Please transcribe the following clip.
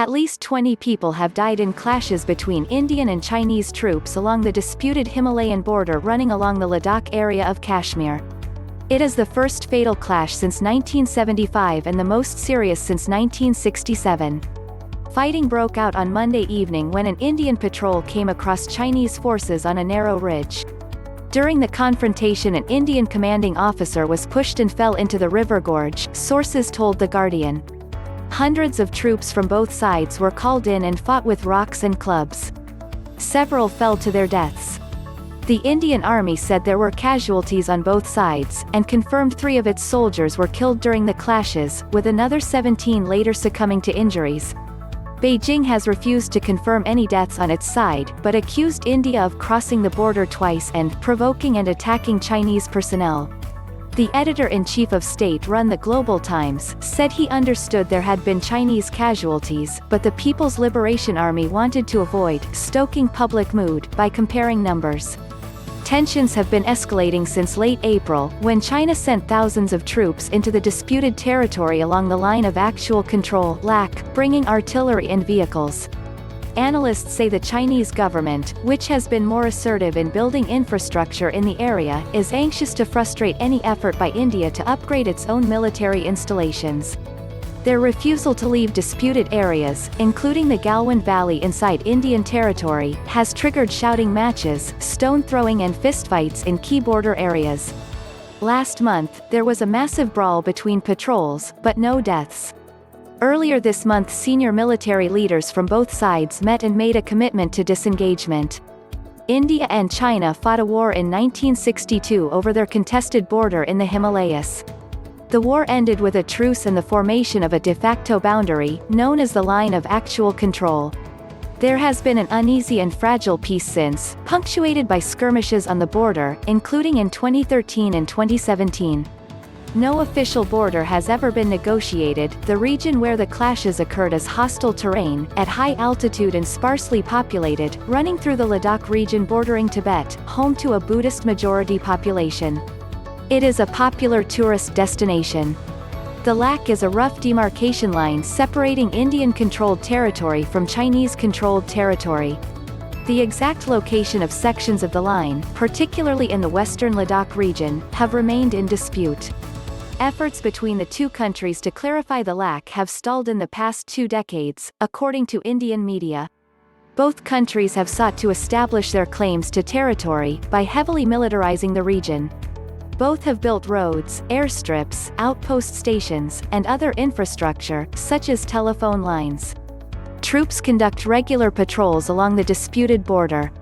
At least 20 people have died in clashes between Indian and Chinese troops along the disputed Himalayan border running along the Ladakh area of Kashmir. It is the first fatal clash since 1975 and the most serious since 1967. Fighting broke out on Monday evening when an Indian patrol came across Chinese forces on a narrow ridge. During the confrontation, an Indian commanding officer was pushed and fell into the river gorge, sources told The Guardian. Hundreds of troops from both sides were called in and fought with rocks and clubs. Several fell to their deaths. The Indian Army said there were casualties on both sides, and confirmed 3 of its soldiers were killed during the clashes, with another 17 later succumbing to injuries. Beijing has refused to confirm any deaths on its side, but accused India of crossing the border twice and provoking and attacking Chinese personnel. The editor-in-chief of state-run The Global Times said he understood there had been Chinese casualties, but the People's Liberation Army wanted to avoid stoking public mood by comparing numbers. Tensions have been escalating since late April, when China sent thousands of troops into the disputed territory along the line of actual control (LAC), bringing artillery and vehicles. Analysts say the Chinese government, which has been more assertive in building infrastructure in the area, is anxious to frustrate any effort by India to upgrade its own military installations. Their refusal to leave disputed areas, including the Galwan Valley inside Indian territory, has triggered shouting matches, stone throwing and fistfights in key border areas. Last month, there was a massive brawl between patrols, but no deaths. Earlier this month, senior military leaders from both sides met and made a commitment to disengagement. India and China fought a war in 1962 over their contested border in the Himalayas. The war ended with a truce and the formation of a de facto boundary, known as the Line of Actual Control. There has been an uneasy and fragile peace since, punctuated by skirmishes on the border, including in 2013 and 2017. No official border has ever been negotiated. The region where the clashes occurred is hostile terrain, at high altitude and sparsely populated, running through the Ladakh region bordering Tibet, home to a Buddhist-majority population. It is a popular tourist destination. The LAC is a rough demarcation line separating Indian-controlled territory from Chinese-controlled territory. The exact location of sections of the line, particularly in the western Ladakh region, have remained in dispute. Efforts between the two countries to clarify the LAC have stalled in the past 2 decades, according to Indian media. Both countries have sought to establish their claims to territory by heavily militarizing the region. Both have built roads, airstrips, outpost stations, and other infrastructure, such as telephone lines. Troops conduct regular patrols along the disputed border.